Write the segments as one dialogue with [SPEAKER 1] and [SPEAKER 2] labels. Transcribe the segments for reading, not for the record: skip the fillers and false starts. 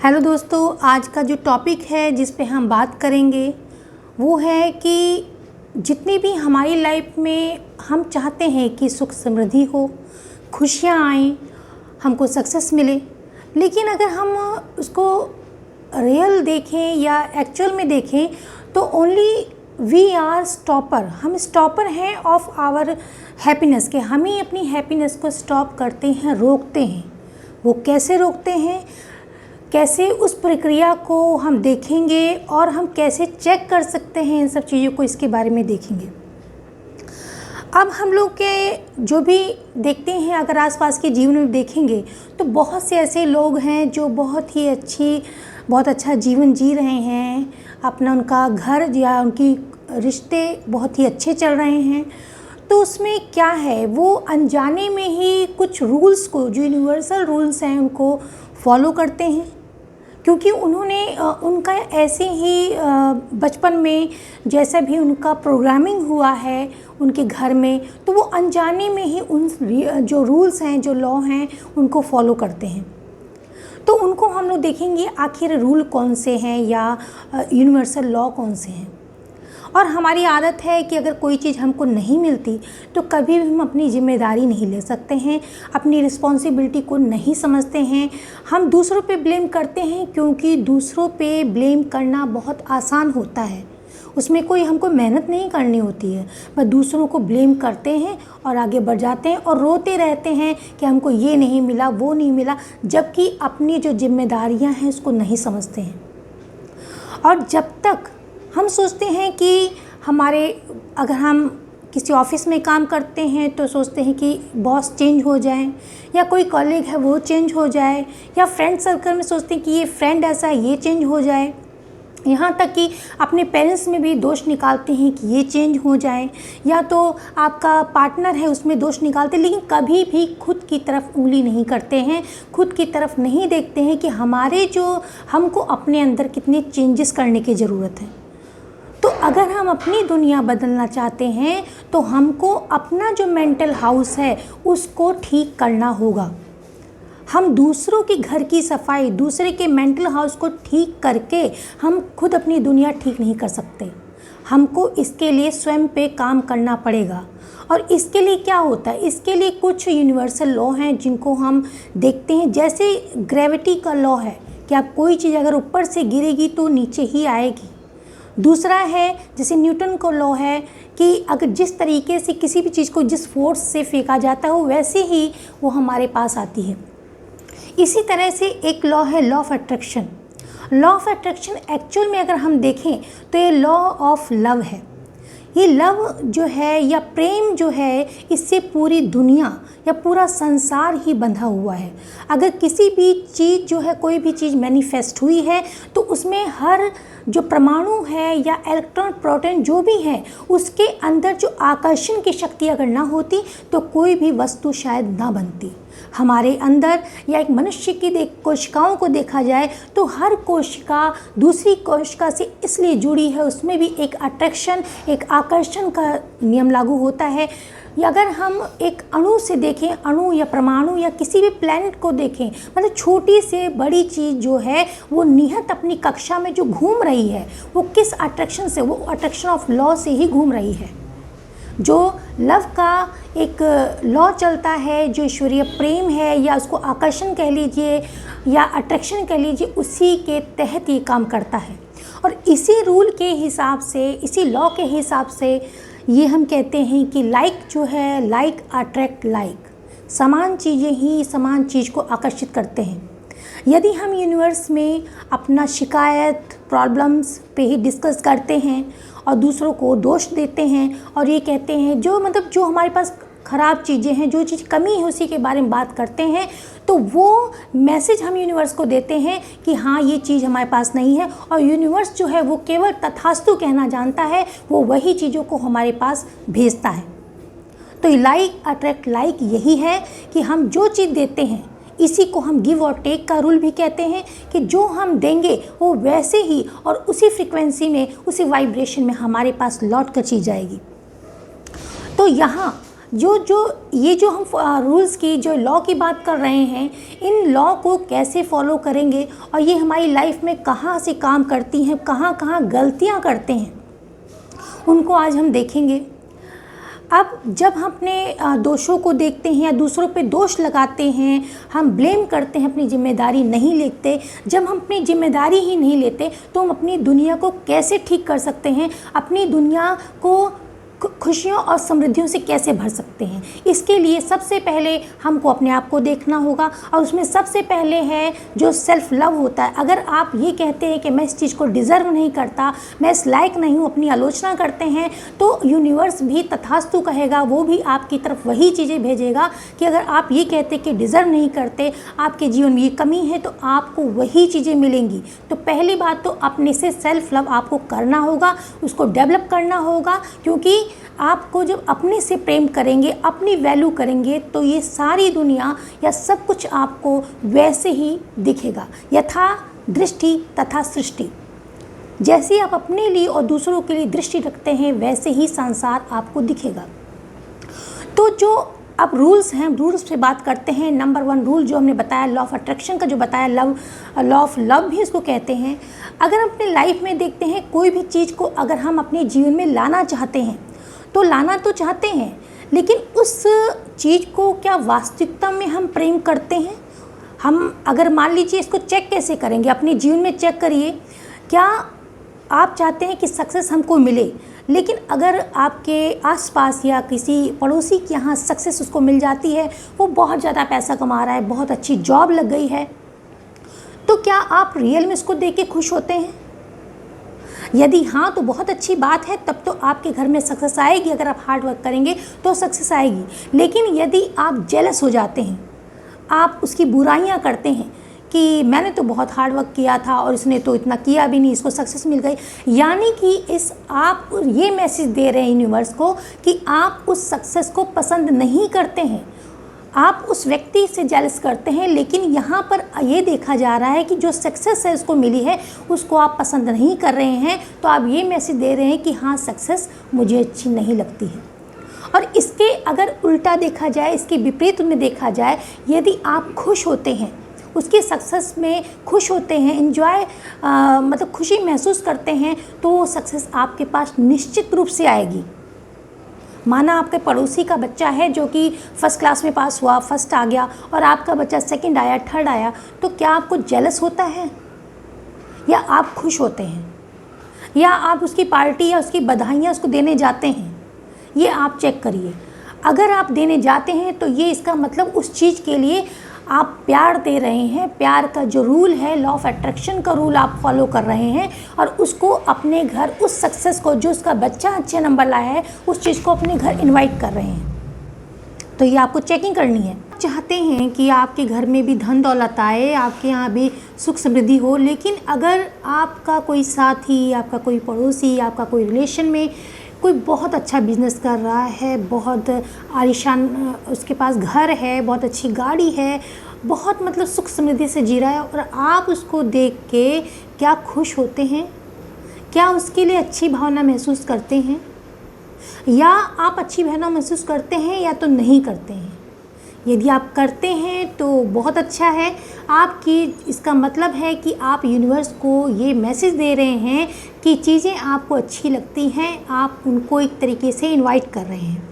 [SPEAKER 1] Hello दोस्तों, आज का जो टॉपिक है जिस पे हम बात करेंगे वो है कि जितनी भी हमारी लाइफ में हम चाहते हैं कि सुख समृद्धि हो, खुशियाँ आएँ, हमको सक्सेस मिले, लेकिन अगर हम उसको रियल देखें या एक्चुअल में देखें तो ओनली वी आर स्टॉपर, हम स्टॉपर हैं ऑफ आवर हैप्पीनेस के। हम ही अपनी हैप्पीनेस को स्टॉप करते हैं, रोकते हैं। वो कैसे रोकते हैं, कैसे उस प्रक्रिया को हम देखेंगे और हम कैसे चेक कर सकते हैं इन सब चीज़ों को, इसके बारे में देखेंगे। अब हम लोग के जो भी देखते हैं, अगर आसपास के जीवन में देखेंगे तो बहुत से ऐसे लोग हैं जो बहुत अच्छा जीवन जी रहे हैं, अपना उनका घर या उनकी रिश्ते बहुत ही अच्छे चल रहे हैं। तो उसमें क्या है, वो अनजाने में ही कुछ रूल्स को, जो यूनिवर्सल रूल्स हैं, उनको फॉलो करते हैं, क्योंकि उन्होंने उनका ऐसे ही बचपन में जैसा भी उनका प्रोग्रामिंग हुआ है उनके घर में, तो वो अनजाने में ही उन जो रूल्स हैं, जो लॉ हैं, उनको फॉलो करते हैं। तो उनको हम लोग देखेंगे आखिर रूल कौन से हैं या यूनिवर्सल लॉ कौन से हैं। और हमारी आदत है कि अगर कोई चीज़ हमको नहीं मिलती तो कभी भी हम अपनी जिम्मेदारी नहीं ले सकते हैं, अपनी रिस्पॉन्सिबिलिटी को नहीं समझते हैं। हम दूसरों पे ब्लेम करते हैं, क्योंकि दूसरों पे ब्लेम करना बहुत आसान होता है, उसमें कोई हमको मेहनत नहीं करनी होती है। बस दूसरों को ब्लेम करते हैं और आगे बढ़ जाते हैं और रोते रहते हैं कि हमको ये नहीं मिला, वो नहीं मिला, जबकि अपनी जो जिम्मेदारियां हैं उसको नहीं समझते हैं। और जब तक हम सोचते हैं कि अगर हम किसी ऑफिस में काम करते हैं तो सोचते हैं कि बॉस चेंज हो जाए, या कोई कॉलीग है वो चेंज हो जाए, या फ्रेंड सर्कल में सोचते हैं कि ये फ्रेंड ऐसा है ये चेंज हो जाए, यहाँ तक कि अपने पेरेंट्स में भी दोष निकालते हैं कि ये चेंज हो जाए, या तो आपका पार्टनर है उसमें दोष निकालते हैं, लेकिन कभी भी खुद की तरफ उंगली नहीं करते हैं, खुद की तरफ नहीं देखते हैं कि हमको अपने अंदर कितने चेंजेस करने की ज़रूरत है। तो अगर हम अपनी दुनिया बदलना चाहते हैं तो हमको अपना जो मेंटल हाउस है उसको ठीक करना होगा। हम दूसरों के घर की सफाई, दूसरे के मेंटल हाउस को ठीक करके हम खुद अपनी दुनिया ठीक नहीं कर सकते। हमको इसके लिए स्वयं पे काम करना पड़ेगा। और इसके लिए क्या होता है, इसके लिए कुछ यूनिवर्सल लॉ हैं जिनको हम देखते हैं। जैसे ग्रेविटी का लॉ है कि आप कोई चीज़ अगर ऊपर से गिरेगी तो नीचे ही आएगी। दूसरा है जैसे न्यूटन का लॉ है कि अगर जिस तरीके से किसी भी चीज़ को जिस फोर्स से फेंका जाता है वैसे ही वो हमारे पास आती है। इसी तरह से एक लॉ है law of attraction. Law of attraction actual में अगर हम देखें तो ये लॉ ऑफ लव है। ये लव जो है या प्रेम जो है, इससे पूरी दुनिया या पूरा संसार ही बंधा हुआ है। अगर किसी भी चीज़ जो है, कोई भी चीज़ मैनिफेस्ट हुई है तो उसमें हर जो परमाणु है या इलेक्ट्रॉन प्रोटॉन जो भी है, उसके अंदर जो आकर्षण की शक्ति अगर ना होती तो कोई भी वस्तु शायद ना बनती। हमारे अंदर या एक मनुष्य की कोशिकाओं को देखा जाए तो हर कोशिका दूसरी कोशिका से इसलिए जुड़ी है, उसमें भी एक अट्रैक्शन, एक आकर्षण का नियम लागू होता है। या अगर हम एक अणु से देखें, अणु या परमाणु या किसी भी प्लैनेट को देखें, मतलब छोटी से बड़ी चीज़ जो है वो नियत अपनी कक्षा में जो घूम रही है वो किस अट्रैक्शन से, वो अट्रैक्शन ऑफ लॉ से ही घूम रही है। जो लव का एक लॉ चलता है, जो ईश्वरीय प्रेम है या उसको आकर्षण कह लीजिए या अट्रैक्शन कह लीजिए, उसी के तहत ये काम करता है। और इसी रूल के हिसाब से, इसी लॉ के हिसाब से ये हम कहते हैं कि लाइक जो है, लाइक अट्रैक्ट लाइक, समान चीज़ें ही समान चीज़ को आकर्षित करते हैं। यदि हम यूनिवर्स में अपना शिकायत, प्रॉब्लम्स पे ही डिस्कस करते हैं और दूसरों को दोष देते हैं और ये कहते हैं जो हमारे पास ख़राब चीज़ें हैं, जो चीज़ कमी है उसी के बारे में बात करते हैं, तो वो मैसेज हम यूनिवर्स को देते हैं कि हाँ ये चीज़ हमारे पास नहीं है। और यूनिवर्स जो है वो केवल तथास्तु कहना जानता है, वो वही चीज़ों को हमारे पास भेजता है। तो लाइक अट्रैक्ट लाइक यही है कि हम जो चीज़ देते हैं, इसी को हम गिव और टेक का रूल भी कहते हैं कि जो हम देंगे वो वैसे ही और उसी फ्रिक्वेंसी में, उसी वाइब्रेशन में हमारे पास लौट कर चीज़ जाएगी। तो यहाँ ये जो हम रूल्स की जो लॉ की बात कर रहे हैं, इन लॉ को कैसे फॉलो करेंगे और ये हमारी लाइफ में कहाँ से काम करती हैं, कहाँ कहाँ गलतियाँ करते हैं, उनको आज हम देखेंगे। अब जब हम अपने दोषों को देखते हैं या दूसरों पे दोष लगाते हैं, हम ब्लेम करते हैं, अपनी जिम्मेदारी नहीं लेते, जब हम अपनी जिम्मेदारी ही नहीं लेते तो हम अपनी दुनिया को कैसे ठीक कर सकते हैं, अपनी दुनिया को खुशियों और समृद्धियों से कैसे भर सकते हैं। इसके लिए सबसे पहले हमको अपने आप को देखना होगा और उसमें सबसे पहले है जो सेल्फ़ लव होता है। अगर आप ये कहते हैं कि मैं इस चीज़ को डिज़र्व नहीं करता, मैं इस लायक नहीं हूँ, अपनी आलोचना करते हैं, तो यूनिवर्स भी तथास्तु कहेगा, वो भी आपकी तरफ वही चीज़ें भेजेगा कि अगर आप ये कहते कि डिज़र्व नहीं करते, आपके जीवन में ये कमी है, तो आपको वही चीज़ें मिलेंगी। तो पहली बात तो अपने से सेल्फ़ लव आपको करना होगा, उसको डेवलप करना होगा, क्योंकि आपको जब अपने से प्रेम करेंगे, अपनी वैल्यू करेंगे, तो ये सारी दुनिया या सब कुछ आपको वैसे ही दिखेगा। यथा दृष्टि तथा सृष्टि, जैसे आप अपने लिए और दूसरों के लिए दृष्टि रखते हैं, वैसे ही संसार आपको दिखेगा। तो जो अब रूल्स हैं, रूल्स से बात करते हैं। नंबर 1 रूल जो हमने बताया, लॉ ऑफ अट्रैक्शन का जो बताया, लॉ ऑफ लव भी इसको कहते हैं। अगर हम अपने लाइफ में देखते हैं, कोई भी चीज़ को अगर हम अपने जीवन में लाना चाहते हैं, तो लाना तो चाहते हैं, लेकिन उस चीज़ को क्या वास्तविकता में हम प्रेम करते हैं? हम अगर मान लीजिए, इसको चेक कैसे करेंगे, अपने जीवन में चेक करिए। क्या आप चाहते हैं कि सक्सेस हमको मिले, लेकिन अगर आपके आसपास या किसी पड़ोसी के यहाँ सक्सेस उसको मिल जाती है, वो बहुत ज़्यादा पैसा कमा रहा है, बहुत अच्छी जॉब लग गई है, तो क्या आप रियल में इसको देख के खुश होते हैं? यदि हाँ, तो बहुत अच्छी बात है, तब तो आपके घर में सक्सेस आएगी। अगर आप हार्ड वर्क करेंगे तो सक्सेस आएगी। लेकिन यदि आप जेलस हो जाते हैं, आप उसकी बुराइयां करते हैं कि मैंने तो बहुत हार्ड वर्क किया था और इसने तो इतना किया भी नहीं, इसको सक्सेस मिल गई, यानी कि आप ये मैसेज दे रहे हैं यूनिवर्स को कि आप उस सक्सेस को पसंद नहीं करते हैं, आप उस व्यक्ति से जेलस करते हैं। लेकिन यहाँ पर ये देखा जा रहा है कि जो सक्सेस है उसको मिली है, उसको आप पसंद नहीं कर रहे हैं, तो आप ये मैसेज दे रहे हैं कि हाँ, सक्सेस मुझे अच्छी नहीं लगती है। और इसके अगर उल्टा देखा जाए, इसके विपरीत में देखा जाए, यदि आप खुश होते हैं, उसके सक्सेस में खुश होते हैं, एंजॉय मतलब खुशी महसूस करते हैं, तो सक्सेस आपके पास निश्चित रूप से आएगी। माना आपके पड़ोसी का बच्चा है जो कि फर्स्ट क्लास में पास हुआ, फर्स्ट आ गया, और आपका बच्चा सेकंड आया, थर्ड आया, तो क्या आपको जेलस होता है या आप खुश होते हैं, या आप उसकी पार्टी या उसकी बधाइयाँ उसको देने जाते हैं? ये आप चेक करिए। अगर आप देने जाते हैं तो ये इसका मतलब उस चीज़ के लिए आप प्यार दे रहे हैं, प्यार का जो रूल है, लॉ ऑफ अट्रैक्शन का रूल आप फॉलो कर रहे हैं, और उसको अपने घर, उस सक्सेस को जो उसका बच्चा अच्छे नंबर लाया है, उस चीज़ को अपने घर इनवाइट कर रहे हैं। तो ये आपको चेकिंग करनी है। आप चाहते हैं कि आपके घर में भी धन दौलत आए, आपके यहाँ भी सुख समृद्धि हो, लेकिन अगर आपका कोई साथी, आपका कोई पड़ोसी, आपका कोई रिलेशन में कोई बहुत अच्छा बिजनेस कर रहा है, बहुत आलीशान उसके पास घर है, बहुत अच्छी गाड़ी है, बहुत मतलब सुख समृद्धि से जी रहा है, और आप उसको देख के क्या खुश होते हैं? क्या उसके लिए अच्छी भावना महसूस करते हैं? या आप अच्छी भावना महसूस करते हैं या तो नहीं करते हैं? यदि आप करते हैं तो बहुत अच्छा है। आपकी इसका मतलब है कि आप यूनिवर्स को ये मैसेज दे रहे हैं कि चीज़ें आपको अच्छी लगती हैं, आप उनको एक तरीके से इनवाइट कर रहे हैं।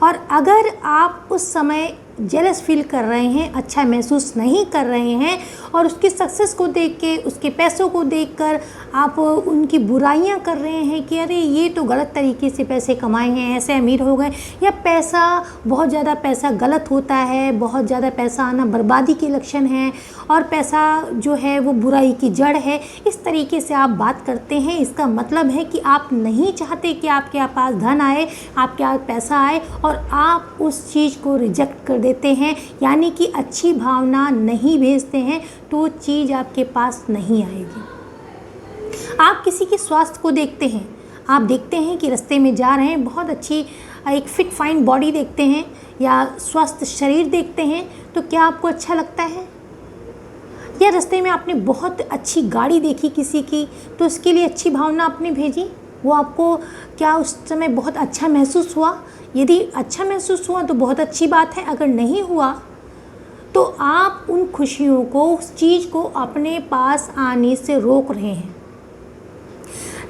[SPEAKER 1] और अगर आप उस समय जेलस फील कर रहे हैं, अच्छा महसूस नहीं कर रहे हैं, और उसकी सक्सेस को देख के, उसके पैसों को देखकर आप उनकी बुराइयां कर रहे हैं कि अरे ये तो गलत तरीके से पैसे कमाए हैं, ऐसे अमीर हो गए, या पैसा, बहुत ज़्यादा पैसा गलत होता है, बहुत ज़्यादा पैसा आना बर्बादी के लक्षण है, और पैसा जो है वो बुराई की जड़ है, इस तरीके से आप बात करते हैं, इसका मतलब है कि आप नहीं चाहते कि आपके पास धन आए, आपके पास पैसा आए, और आप उस चीज़ को रिजेक्ट कर देते हैं, यानी कि अच्छी भावना नहीं भेजते हैं, तो चीज़ आपके पास नहीं आएगी। आप किसी के स्वास्थ्य को देखते हैं, आप देखते हैं कि रास्ते में जा रहे हैं, बहुत अच्छी एक फिट फाइन बॉडी देखते हैं या स्वस्थ शरीर देखते हैं, तो क्या आपको अच्छा लगता है? या रास्ते में आपने बहुत अच्छी गाड़ी देखी किसी की, तो उसके लिए अच्छी भावना आपने भेजी? वो आपको क्या उस समय बहुत अच्छा महसूस हुआ? यदि अच्छा महसूस हुआ तो बहुत अच्छी बात है, अगर नहीं हुआ तो आप उन खुशियों को, उस चीज़ को अपने पास आने से रोक रहे हैं।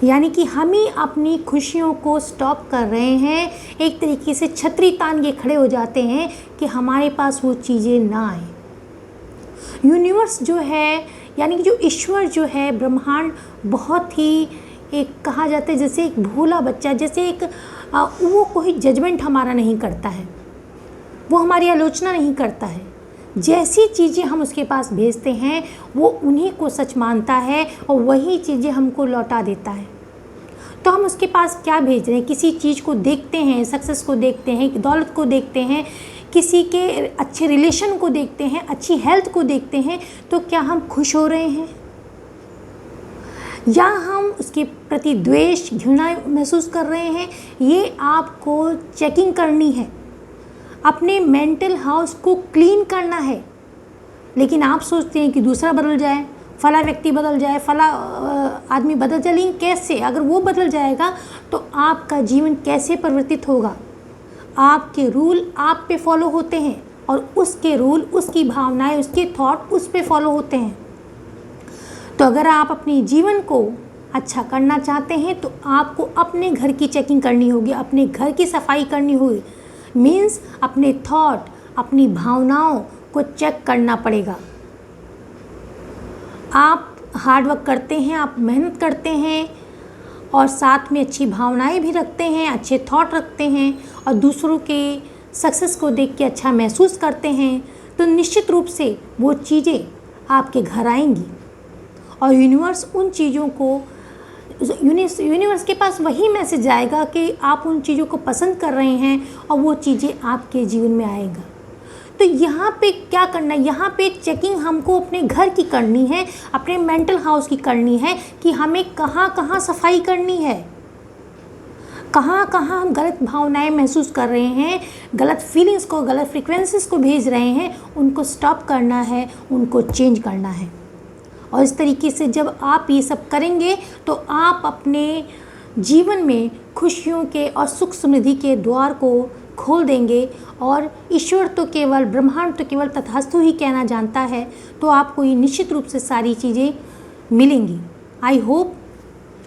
[SPEAKER 1] यानी कि हम ही अपनी खुशियों को स्टॉप कर रहे हैं, एक तरीके से छतरी तान के खड़े हो जाते हैं कि हमारे पास वो चीज़ें ना आए। यूनिवर्स जो है, यानी कि जो ईश्वर जो है, ब्रह्मांड बहुत ही एक कहा जाता है जैसे एक भोला बच्चा, जैसे एक वो कोई जजमेंट हमारा नहीं करता है, वो हमारी आलोचना नहीं करता है। जैसी चीज़ें हम उसके पास भेजते हैं वो उन्हीं को सच मानता है और वही चीज़ें हमको लौटा देता है। तो हम उसके पास क्या भेज रहे हैं? किसी चीज़ को देखते हैं, सक्सेस को देखते हैं, दौलत को देखते हैं, किसी के अच्छे रिलेशन को देखते हैं, अच्छी हेल्थ को देखते हैं, तो क्या हम खुश हो रहे हैं या हम उसके प्रति द्वेष, घृणा महसूस कर रहे हैं? ये आपको चेकिंग करनी है, अपने मेंटल हाउस को क्लीन करना है। लेकिन आप सोचते हैं कि दूसरा बदल जाए, फला व्यक्ति बदल जाए, फला आदमी बदल जाए, लेकिन कैसे? अगर वो बदल जाएगा तो आपका जीवन कैसे परिवर्तित होगा? आपके रूल आप पे फॉलो होते हैं और उसके रूल, उसकी भावनाएं, उसके थॉट उस पे फॉलो होते हैं। तो अगर आप अपने जीवन को अच्छा करना चाहते हैं तो आपको अपने घर की चेकिंग करनी होगी, अपने घर की सफाई करनी होगी। मीन्स अपने थॉट, अपनी भावनाओं को चेक करना पड़ेगा। आप हार्ड वर्क करते हैं, आप मेहनत करते हैं और साथ में अच्छी भावनाएं भी रखते हैं, अच्छे थॉट रखते हैं और दूसरों के सक्सेस को देख के अच्छा महसूस करते हैं, तो निश्चित रूप से वो चीज़ें आपके घर आएंगी और यूनिवर्स उन चीज़ों को, यूनिवर्स के पास वही मैसेज आएगा कि आप उन चीज़ों को पसंद कर रहे हैं और वो चीज़ें आपके जीवन में आएगा। तो यहाँ पे क्या करना है? यहाँ पे चेकिंग हमको अपने घर की करनी है, अपने मेंटल हाउस की करनी है कि हमें कहाँ कहाँ सफाई करनी है, कहाँ कहाँ हम गलत भावनाएं महसूस कर रहे हैं, गलत फीलिंग्स को, गलत फ्रीक्वेंसीज को भेज रहे हैं, उनको स्टॉप करना है, उनको चेंज करना है। और इस तरीके से जब आप ये सब करेंगे तो आप अपने जीवन में खुशियों के और सुख समृद्धि के द्वार को खोल देंगे और ईश्वर तो केवल, ब्रह्मांड तो केवल तथास्तु ही कहना जानता है, तो आपको ये निश्चित रूप से सारी चीज़ें मिलेंगी। आई होप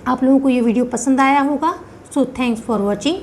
[SPEAKER 1] आप लोगों को ये वीडियो पसंद आया होगा। So thanks for watching.